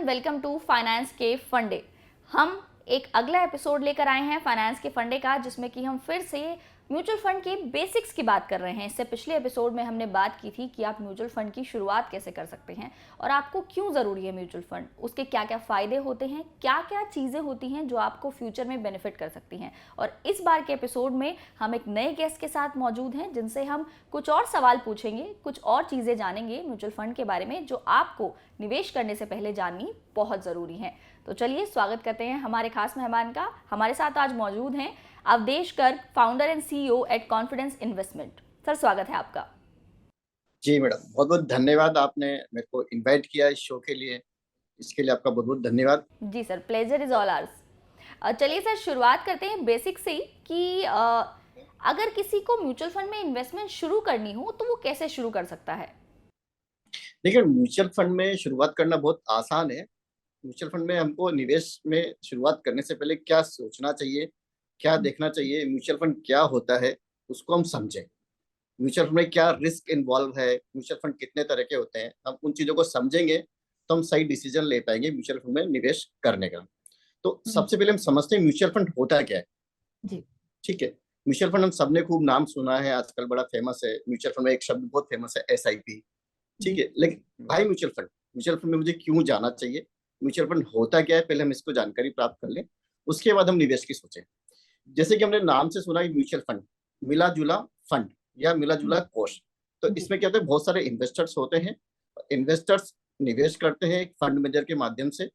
Welcome to finance के फंडे। हम एक अगला एपिसोड लेकर आए हैं फाइनेंस के फंडे का, जिसमें कि हम फिर से म्यूचुअल फंड के बेसिक्स की बात कर रहे हैं। इससे पिछले एपिसोड में हमने बात की थी कि आप म्यूचुअल फंड की शुरुआत कैसे कर सकते हैं और आपको क्यों ज़रूरी है म्यूचुअल फंड, उसके क्या क्या फ़ायदे होते हैं, क्या क्या चीज़ें होती हैं जो आपको फ्यूचर में बेनिफिट कर सकती हैं। और इस बार के एपिसोड में हम एक नए गेस्ट के साथ मौजूद हैं, जिनसे हम कुछ और सवाल पूछेंगे, कुछ और चीज़ें जानेंगे म्यूचुअल फंड के बारे में जो आपको निवेश करने से पहले जाननी बहुत ज़रूरी है। तो चलिए स्वागत करते हैं हमारे खास मेहमान का। हमारे साथ आज मौजूद हैं Avdhesh Garg, founder and CEO at Confidence Investment. Sir, स्वागत है आपका। जी मैडम, बहुत बहुत धन्यवाद, आपने मेरे को इनवाइट किया इस शो के लिए। इसके लिए आपका बहुत बहुत धन्यवाद। जी sir, pleasure is all ours. चलिए सर, शुरुआत करते हैं बेसिक से ही कि अगर किसी को म्यूचुअल फंड में इन्वेस्टमेंट शुरू करनी हो तो वो कैसे शुरू कर सकता है? देखिए, म्यूचुअल फंड में शुरुआत करना बहुत आसान है। म्यूचुअल फंड में हमको निवेश में शुरुआत करने से पहले क्या सोचना चाहिए, क्या देखना चाहिए, म्यूचुअल फंड क्या होता है, उसको हम समझें। म्यूचुअल फंड में क्या रिस्क इन्वॉल्व है, म्यूचुअल फंड कितने तरह के होते हैं, हम उन चीजों को समझेंगे तो हम सही डिसीजन ले पाएंगे म्यूचुअल फंड में निवेश करने का। तो सबसे पहले हम समझते हैं म्यूचुअल फंड होता क्या है। जी। ठीक है। म्यूचुअल फंड हम सबने खूब नाम सुना है, आजकल बड़ा फेमस है। म्यूचुअल फंड में एक शब्द बहुत फेमस है, SIP। ठीक जी। है, लेकिन भाई म्यूचुअल फंड में मुझे क्यों जाना चाहिए, म्यूचुअल फंड होता क्या है, पहले हम इसको जानकारी प्राप्त कर लें, उसके बाद हम निवेश की सोचें। जैसे कि हमने नाम से सुना है म्यूचुअल फंड, मिला जुला फंड या मिला जुला कोष। तो जी। इसमें क्या होता है, बहुत सारे इन्वेस्टर्स होते हैं। इन्वेस्टर्स निवेश करते हैं एक फंड मैनेजर के माध्यम से।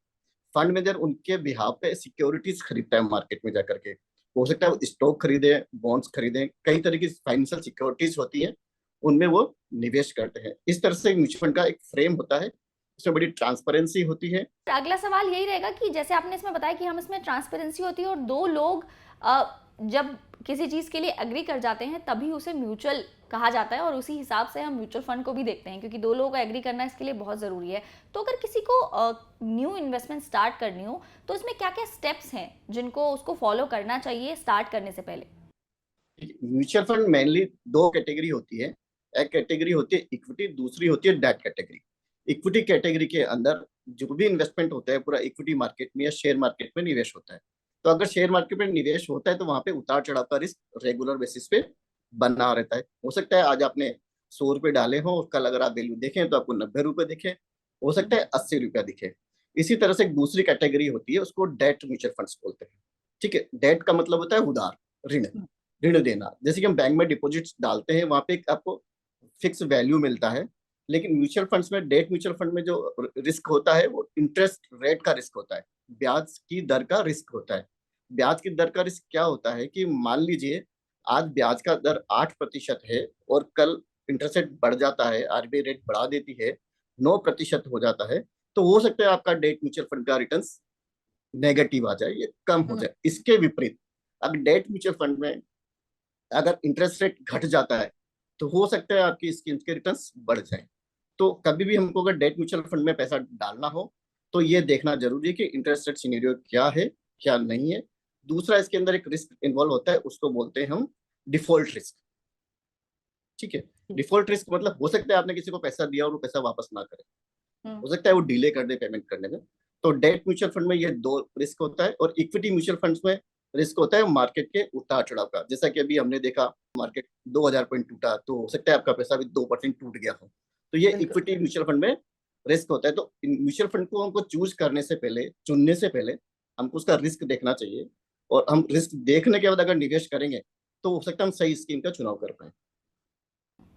फंड मैनेजर उनके बिहाफ पे सिक्योरिटीज खरीदता है मार्केट में जाकर के। हो सकता है वो स्टॉक खरीदे, बॉन्ड्स खरीदे, कई तरह की फाइनेंशियल सिक्योरिटीज होती है, उनमें वो निवेश करते हैं। इस तरह से म्यूचुअल फंड का एक फ्रेम होता है, इसमें बड़ी ट्रांसपेरेंसी होती है। अगला सवाल यही रहेगा कि जैसे आपने इसमें बताया कि हम इसमें ट्रांसपेरेंसी होती है और दो लोग जब किसी चीज़ के लिए एग्री कर जाते हैं तभी उसे म्यूचुअल कहा जाता है और उसी हिसाब से हम म्यूचुअल फंड को भी देखते हैं, क्योंकि दो लोगों को एग्री करना इसके लिए बहुत ज़रूरी है। तो अगर किसी को न्यू इन्वेस्टमेंट स्टार्ट करनी हो तो इसमें क्या क्या स्टेप्स हैं जिनको उसको फॉलो करना चाहिए स्टार्ट करने से पहले? म्यूचुअल फंड मेनली दो कैटेगरी होती है। एक कैटेगरी होती है इक्विटी, दूसरी होती है डेट कैटेगरी। इक्विटी कैटेगरी के अंदर जो भी इन्वेस्टमेंट होता है पूरा इक्विटी मार्केट में या शेयर मार्केट में निवेश होता है। तो अगर शेयर मार्केट में निवेश होता है तो वहां पे उतार चढ़ाव का रिस्क रेगुलर बेसिस पे बना रहता है। हो सकता है आज आपने 100 रुपए डाले हो, कल अगर आप वैल्यू देखें तो आपको 90 रुपए दिखे, हो सकता है 80 रुपया दिखे। इसी तरह से एक दूसरी कैटेगरी होती है, उसको डेट म्यूचुअल फंड्स बोलते हैं। ठीक है, डेट का मतलब होता है उधार, ऋण, ऋण देना। जैसे कि हम बैंक में डिपॉजिट्स डालते हैं, वहां पे एक आपको फिक्स वैल्यू मिलता है। लेकिन म्यूचुअल फंड्स में, डेट म्यूचुअल फंड में जो रिस्क होता है वो इंटरेस्ट रेट का रिस्क होता है, ब्याज की दर का रिस्क होता है। ब्याज की दर का रिस्क क्या होता है कि मान लीजिए आज ब्याज का दर 8% है और कल इंटरेस्ट रेट बढ़ जाता है, RBI रेट बढ़ा देती है, 9% हो जाता है। तो हो सकता है आपका डेट म्यूचुअल फंड का रिटर्न नेगेटिव आ जाए, ये कम हो जाए। इसके विपरीत अगर डेट म्यूचुअल फंड में अगर इंटरेस्ट रेट घट जाता है तो हो सकता है आपकी स्कीम्स के रिटर्न्स बढ़ जाए। तो कभी भी हमको अगर डेट म्यूचुअल फंड में पैसा डालना हो तो ये देखना जरूरी है कि इंटरेस्ट रेट सिनेरियो क्या है, क्या नहीं है। दूसरा, इसके अंदर एक रिस्क इन्वॉल्व होता है, उसको बोलते हैं हम डिफॉल्ट रिस्क। ठीक है। डिफॉल्ट रिस्क मतलब हो सकता है आपने किसी को पैसा दिया और वो पैसा वापस ना करे, हो सकता है वो डिले कर दे पेमेंट करने में। तो डेट म्यूचुअल फंड में ये दो रिस्क होता है। और इक्विटी म्यूचुअल फंड्स में रिस्क होता है मार्केट के उतार चढ़ाव का। जैसा कि अभी हमने देखा, मार्केट 2000 पॉइंट टूटा, तो हो सकता है आपका पैसा भी 2% टूट गया हो। तो ये इक्विटी म्यूचुअल फंड में रिस्क होता है। तो म्यूचुअल फंड को हमको चूज करने से पहले, चुनने से पहले हमको उसका रिस्क देखना चाहिए। और हम रिस्क देखने के बाद अगर निवेश करेंगे तो हो सकता है हम सही स्कीम का चुनाव कर पाए।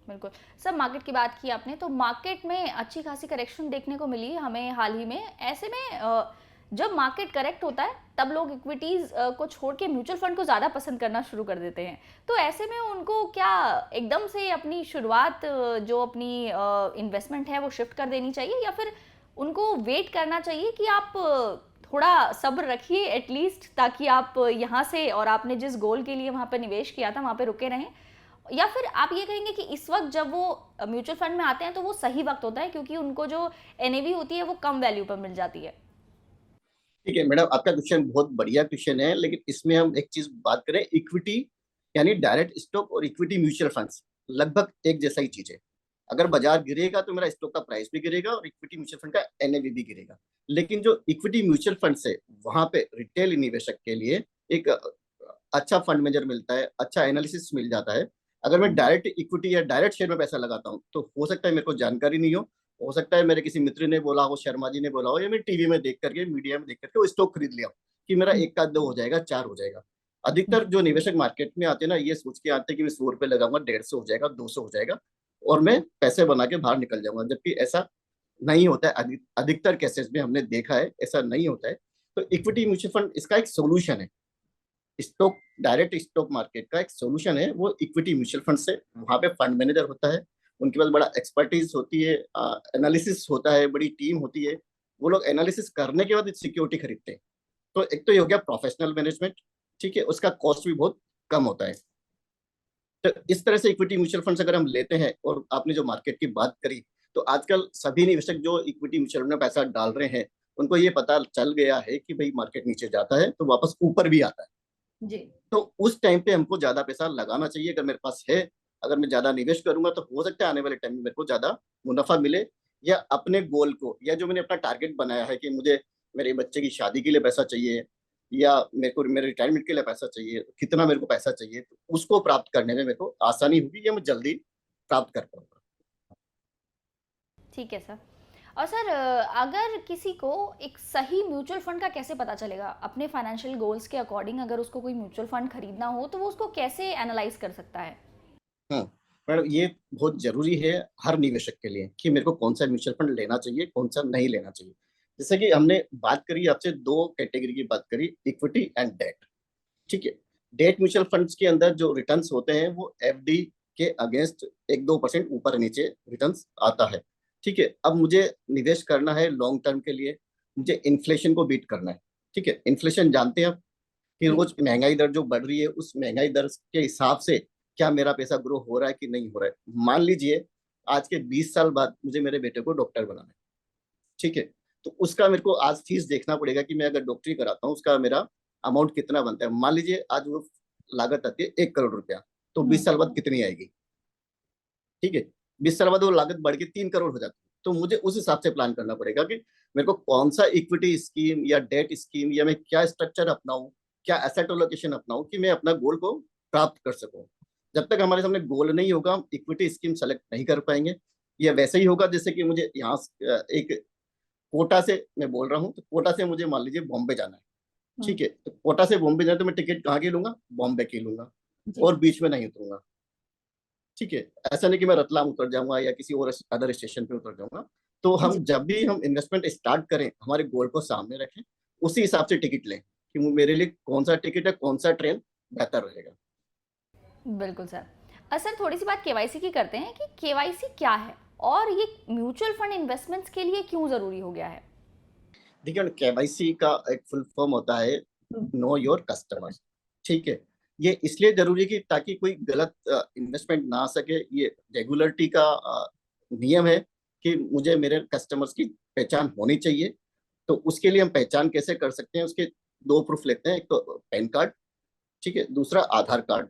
बिल्कुल। सर, मार्केट की बात की आपने, तो मार्केट में अच्छी खासी करेक्शन देखने को मिली हमें हाल ही में। ऐसे में जब मार्केट करेक्ट होता है तब लोग इक्विटीज को छोड़ के म्यूचुअल फंड को ज़्यादा पसंद करना शुरू कर देते हैं। तो ऐसे में उनको क्या एकदम से अपनी शुरुआत, जो अपनी इन्वेस्टमेंट है वो शिफ्ट कर देनी चाहिए, या फिर उनको वेट करना चाहिए कि आप थोड़ा सब्र रखिए एटलीस्ट, ताकि आप यहाँ से और आपने जिस गोल के लिए वहाँ पर निवेश किया था वहाँ पे रुके रहें? या फिर आप ये कहेंगे कि इस वक्त जब वो म्यूचुअल फंड में आते हैं तो वो सही वक्त होता है, क्योंकि उनको जो एनएवी होती है वो कम वैल्यू पर मिल जाती है? ठीक है मैडम, आपका क्वेश्चन बहुत बढ़िया क्वेश्चन है, लेकिन इसमें हम एक चीज बात करें। इक्विटी यानी डायरेक्ट स्टॉक और इक्विटी म्यूचुअल फंड्स लगभग एक जैसा ही चीज है। अगर बाजार गिरेगा तो मेरा स्टॉक का प्राइस भी गिरेगा और इक्विटी म्यूचुअल फंड का एनएवी भी गिरेगा। लेकिन जो इक्विटी म्यूचुअल फंड से वहां पे रिटेल निवेशक के लिए एक अच्छा फंड मैनेजर मिलता है, अच्छा एनालिसिस मिल जाता है। अगर मैं डायरेक्ट इक्विटी या डायरेक्ट शेयर में पैसा लगाता हूँ तो हो सकता है मेरे को जानकारी नहीं हो सकता है मेरे किसी मित्र ने बोला हो, शर्मा जी ने बोला हो, या मैं टीवी में देख करके, मीडिया में देख करके वो स्टॉक खरीद लिया कि मेरा एक का 2 हो जाएगा, 4 हो जाएगा। अधिकतर जो निवेशक मार्केट में आते हैं ना, ये सोच के आते हैं कि मैं 100 रुपए लगाऊंगा, 150 हो जाएगा, 200 हो जाएगा और मैं पैसे बना के बाहर निकल जाऊंगा, जबकि ऐसा नहीं होता है। अधिकतर केसेस में हमने देखा है ऐसा नहीं होता है। तो इक्विटी म्यूचुअल फंड इसका एक सोल्यूशन है। स्टॉक डायरेक्ट स्टॉक मार्केट का एक सोल्यूशन है वो इक्विटी म्यूचुअल फंड से। वहां पे फंड मैनेजर होता है, उनके पास बड़ा एक्सपर्टीज होती है, एनालिसिस होता है, बड़ी टीम होती है। वो लोग एनालिसिस करने के बाद सिक्योरिटी खरीदते हैं। तो एक तो ये हो गया प्रोफेशनल मैनेजमेंट, ठीक है, उसका कॉस्ट भी बहुत कम होता है। तो इस तरह से इक्विटी म्यूचुअल फंड्स अगर हम लेते हैं, और आपने जो मार्केट की बात करी, तो आजकल सभी निवेशक जो इक्विटी म्यूचुअल फंड में पैसा डाल रहे हैं उनको ये पता चल गया है कि भाई मार्केट नीचे जाता है तो वापस ऊपर भी आता है। जी। तो उस टाइम पे हमको ज्यादा पैसा लगाना चाहिए अगर मेरे पास है। अगर मैं ज्यादा निवेश करूंगा तो हो सकता है आने वाले टाइम में मेरे को ज्यादा मुनाफा मिले, या अपने गोल को, या जो मैंने अपना टारगेट बनाया है कि मुझे मेरे बच्चे की शादी के लिए पैसा चाहिए, या मेरे को मेरे रिटायरमेंट के लिए पैसा चाहिए, कितना मेरे को पैसा चाहिए, तो उसको प्राप्त करने में मेरे को आसानी होगी या मैं जल्दी प्राप्त कर पाऊंगा। ठीक है सर। और सर, अगर किसी को एक सही म्यूचुअल फंड का कैसे पता चलेगा अपने फाइनेंशियल गोल्स के अकॉर्डिंग, अगर उसको कोई म्यूचुअल फंड खरीदना हो तो वो उसको कैसे एनालाइज कर सकता है? हाँ मैडम, ये बहुत जरूरी है हर निवेशक के लिए कि मेरे को कौन सा म्यूचुअल फंड लेना चाहिए, कौन सा नहीं लेना चाहिए। जैसे कि हमने बात करी आपसे, 2 कैटेगरी की बात करी, इक्विटी एंड डेट। ठीक है, डेट म्यूचुअल फंड्स के अंदर जो रिटर्न्स होते हैं वो एफडी के अगेंस्ट 1-2% ऊपर नीचे रिटर्न्स आता है। ठीक है, अब मुझे निवेश करना है लॉन्ग टर्म के लिए, मुझे इन्फ्लेशन को बीट करना है। ठीक है, इन्फ्लेशन जानते हैं आप कि जी। रोज महंगाई दर जो बढ़ रही है, उस महंगाई दर के हिसाब से क्या मेरा पैसा ग्रो हो रहा है कि नहीं हो रहा है। मान लीजिए आज के 20 साल बाद मुझे मेरे बेटे को डॉक्टर बनाना है। ठीक है, तो उसका मेरे को आज फीस देखना पड़ेगा कि मैं अगर डॉक्टरी कराता हूँ उसका मेरा अमाउंट कितना बनता है। मान लीजिए आज वो लागत आती है 1 करोड़ रुपया, तो 20 साल बाद कितनी आएगी? ठीक है, 20 साल बाद वो लागत बढ़ के 3 करोड़ हो जाती है। तो मुझे उस हिसाब से प्लान करना पड़ेगा कि मेरे को कौन सा इक्विटी स्कीम या डेट स्कीम, या मैं क्या स्ट्रक्चर अपनाऊं, क्या एसेट एलोकेशन अपनाऊं कि मैं अपना गोल को प्राप्त कर सकूं। जब तक हमारे सामने गोल नहीं होगा हम इक्विटी स्कीम सेलेक्ट नहीं कर पाएंगे। ये वैसे ही होगा जैसे कि मुझे यहाँ एक कोटा से मैं बोल रहा हूँ, तो कोटा से मुझे मान लीजिए बॉम्बे जाना है। ठीक है, तो कोटा से बॉम्बे जाना तो मैं टिकट कहाँ की लूंगा? बॉम्बे की लूंगा, जी। और बीच में नहीं उतरूंगा। ठीक है, ऐसा नहीं कि मैं रतलाम उतर जाऊंगा या किसी और अदर स्टेशन पे उतर जाऊंगा। तो हम जी। जब भी हम इन्वेस्टमेंट स्टार्ट करें हमारे गोल को सामने रखें, उसी हिसाब से टिकट लें कि मेरे लिए कौन सा टिकट है, कौन सा ट्रेन बेहतर रहेगा। बिल्कुल सर। सर, थोड़ी सी बात केवाईसी की करते हैं कि केवाईसी क्या है और ये म्यूचुअल फंड इन्वेस्टमेंट्स के लिए क्यों ज़रूरी हो गया है? देखिए, केवाईसी का एक फुल फॉर्म होता है नो योर कस्टमर। ठीक है, ये इसलिए जरूरी है कि ताकि कोई गलत इन्वेस्टमेंट ना आ सके। ये रेगुलरिटी का नियम है कि मुझे मेरे कस्टमर्स की पहचान होनी चाहिए। तो उसके लिए हम पहचान कैसे कर सकते हैं, उसके 2 प्रूफ लेते हैं। एक तो पैन कार्ड, ठीक है, दूसरा आधार कार्ड,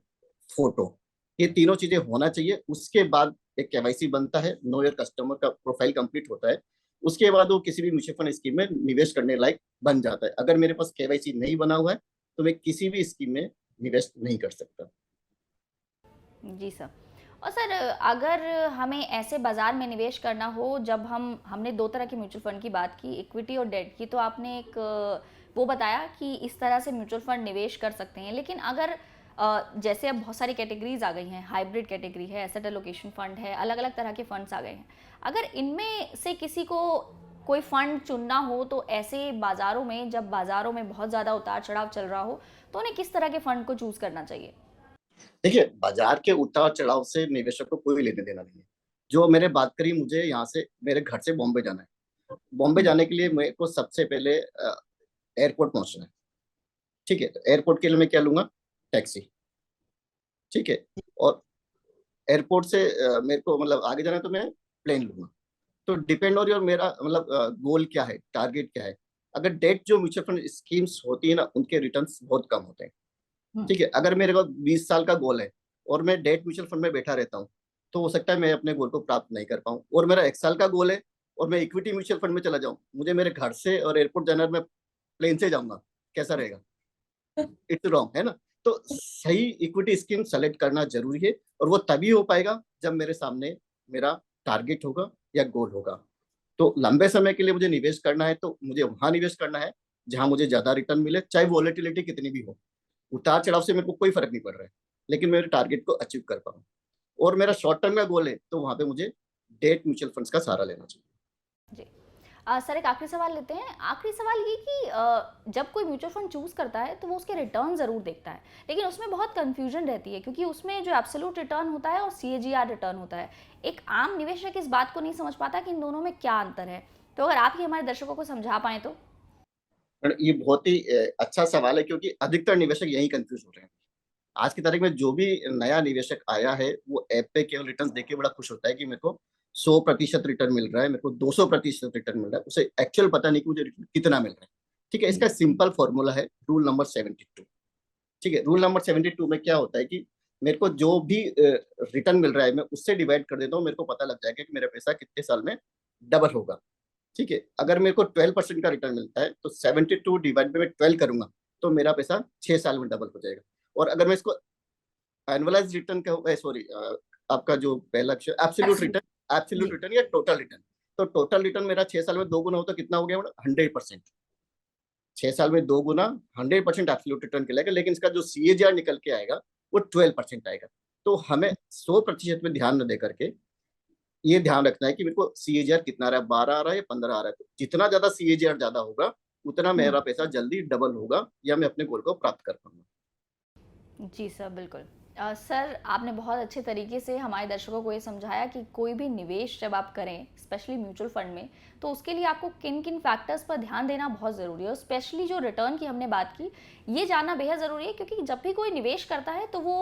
फोटो। ये तीनों चीजें होना चाहिए। उसके बाद एक केवाईसी बनता है, नो योर कस्टमर का प्रोफाइल कंप्लीट होता है। उसके बाद वो किसी भी म्यूचुअल फंड स्कीम में निवेश करने लायक बन जाता है। अगर मेरे पास केवाईसी नहीं बना हुआ है तो मैं किसी भी स्कीम में निवेश नहीं कर सकता। जी सर। और सर, अगर हमें ऐसे बाज़ार में निवेश करना हो, जब हमने दो तरह के म्यूचुअल फंड की बात की, इक्विटी और डेट की, तो आपने एक वो बताया कि इस तरह से म्यूचुअल फंड निवेश कर सकते हैं। लेकिन अगर जैसे अब बहुत सारी कैटेगरीज आ गई हैं, हाइब्रिड कैटेगरी है, एसेट एलोकेशन फंड है, अलग अलग तरह के फंड्स आ गए हैं। अगर इनमें से किसी को कोई फंड चुनना हो तो ऐसे बाज़ारों में, जब बाज़ारों में बहुत ज़्यादा उतार चढ़ाव चल रहा हो, तो उन्हें किस तरह के फंड को चूज़ करना चाहिए? देखिए, बाजार के उतार चढ़ाव से निवेशक को कोई लेने देना नहीं है। जो मैंने बात करी, मुझे यहाँ से मेरे घर से बॉम्बे जाना है। बॉम्बे जाने के लिए मेरे को सबसे पहले एयरपोर्ट पहुंचना है। ठीक है, तो एयरपोर्ट के लिए मैं क्या लूंगा? टैक्सी। ठीक है, और एयरपोर्ट से मेरे को मतलब आगे जाना है तो मैं प्लेन लूंगा। तो डिपेंड और मेरा मतलब गोल क्या है, टारगेट क्या है। अगर डेट जो म्यूचुअल फंड स्कीम्स होती है ना, उनके रिटर्न्स बहुत कम होते हैं। ठीक है, अगर मेरे को 20 साल का गोल है और मैं डेट म्यूचुअल फंड में बैठा रहता हूँ तो हो सकता है मैं अपने गोल को प्राप्त नहीं कर पाऊँ। और मेरा 1 साल का गोल है और मैं इक्विटी म्यूचुअल फंड में चला जाऊँ, मुझे मेरे घर से और एयरपोर्ट जाना है, मैं प्लेन से जाऊंगा, कैसा रहेगा? इट्स रॉन्ग, है ना? तो सही इक्विटी स्कीम सेलेक्ट करना जरूरी है, और वो तभी हो पाएगा जब मेरे सामने मेरा टारगेट होगा या गोल होगा। तो लंबे समय के लिए मुझे निवेश करना है तो मुझे वहां निवेश करना है जहां मुझे ज्यादा रिटर्न मिले, चाहे वॉलेटिलिटी कितनी भी हो। उतार चढ़ाव से मेरे को कोई फर्क नहीं पड़ रहा है, लेकिन मेरे टारगेट को अचीव कर पाऊँ। और मेरा शॉर्ट टर्म का गोल है तो वहां पे मुझे डेट म्यूचुअल फंड्स का सहारा लेना चाहिए। जी। सर एक आखिरी सवाल लेते हैं। आखिरी सवाल ये कि जब कोई म्यूचुअल फंड चूज़ करता है तो वो उसके रिटर्न ज़रूर देखता है, लेकिन उसमें बहुत कन्फ्यूजन रहती है क्योंकि उसमें जो एब्सोल्यूट रिटर्न होता है और सीएजीआर रिटर्न होता है। एक आम निवेशक इस बात को नहीं समझ पाता कि इन दोनों में क्या अंतर है। तो अगर आप ही हमारे दर्शकों को समझा पाएँ तो? ये बहुत ही अच्छा सवाल है, क्योंकि अधिकतर निवेशक यही कंफ्यूज हो रहे हैं। आज की तारीख में जो भी नया निवेशक आया है वो ऐप पे केवल रिटर्न देख के बड़ा खुश होता है कि मेरे को 100% रिटर्न मिल रहा है, मेरे को 200% रिटर्न मिल रहा है, उसे एक्चुअल पता नहीं कि मुझे रिटर्न कितना मिल रहा है। ठीक है, इसका सिंपल फॉर्मूला है रूल नंबर 72। ठीक है, रूल नंबर 72 में क्या होता है कि मेरे को जो भी रिटर्न मिल रहा है मैं उससे डिवाइड कर देता हूँ, मेरे को पता लग जाएगा कि मेरा पैसा कितने साल में डबल होगा। ठीक है, अगर मेरे को 12% का रिटर्न मिलता है तो 72 डिवाइड में 12 करूंगा तो मेरा पैसा 6 साल में डबल हो जाएगा। और अगर मैं इसको एनुअलाइज रिटर्न का, सॉरी, आपका जो पहला अक्षर एब्सोल्यूट एब्सोल्यूट। रिटर्न, एब्सोल्यूट जी। रिटर्न या टोटल रिटर्न, तो टोटल रिटर्न मेरा 6 साल में 2 गुना हो तो कितना हो गया? 100%। 6 साल में 2 गुना 100% एब्सोल्यूट रिटर्न कहलाएगा, लेकिन इसका जो सीएजीआर निकल के आएगा वो 12% आएगा। तो हमें 100% में ध्यान न दे करके ये ध्यान रखना है कि मेरे को सीएजीआर कितना आ रहा है, 12 आ रहा है या 15 आ रहा है। तो जितना ज्यादा सीएजीआर ज्यादा होगा उतना मेरा पैसा जल्दी डबल होगा या मैं अपने गोल को प्राप्त कर पाऊंगा। जी सर, बिल्कुल। सर आपने बहुत अच्छे तरीके से हमारे दर्शकों को ये समझाया कि कोई भी निवेश जब आप करें, स्पेशली म्यूचुअल फंड में, तो उसके लिए आपको किन किन फैक्टर्स पर ध्यान देना बहुत ज़रूरी है और स्पेशली जो रिटर्न की हमने बात की, ये जानना बेहद ज़रूरी है क्योंकि जब भी कोई निवेश करता है तो वो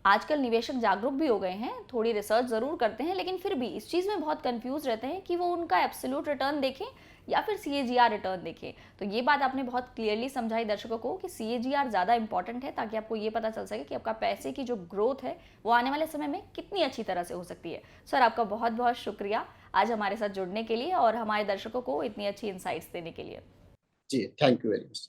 आजकल निवेशक जागरूक भी हो गए हैं, थोड़ी रिसर्च ज़रूर करते हैं, लेकिन फिर भी इस चीज़ में बहुत कंफ्यूज रहते हैं कि वो उनका एब्सोल्यूट रिटर्न देखें या फिर सीएजीआर रिटर्न देखें। तो ये बात आपने बहुत क्लियरली समझाई दर्शकों को कि सीएजीआर ज़्यादा इंपॉर्टेंट है ताकि आपको ये पता चल सके कि आपका पैसे की जो ग्रोथ है वो आने वाले समय में कितनी अच्छी तरह से हो सकती है। सर आपका बहुत बहुत शुक्रिया आज हमारे साथ जुड़ने के लिए और हमारे दर्शकों को इतनी अच्छी इंसाइट्स देने के लिए। जी, थैंक यू वेरी मच।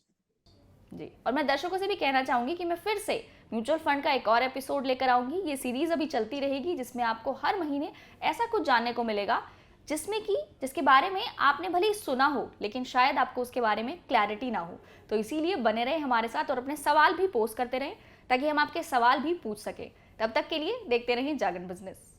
जी, और मैं दर्शकों से भी कहना चाहूँगी कि मैं फिर से म्यूचुअल फंड का एक और एपिसोड लेकर आऊँगी। ये सीरीज़ अभी चलती रहेगी जिसमें आपको हर महीने ऐसा कुछ जानने को मिलेगा जिसके बारे में आपने भले ही सुना हो लेकिन शायद आपको उसके बारे में क्लैरिटी ना हो। तो इसीलिए बने रहे हमारे साथ और अपने सवाल भी पोस्ट करते रहें ताकि हम आपके सवाल भी पूछ सकें। तब तक के लिए देखते रहें जागरण बिजनेस।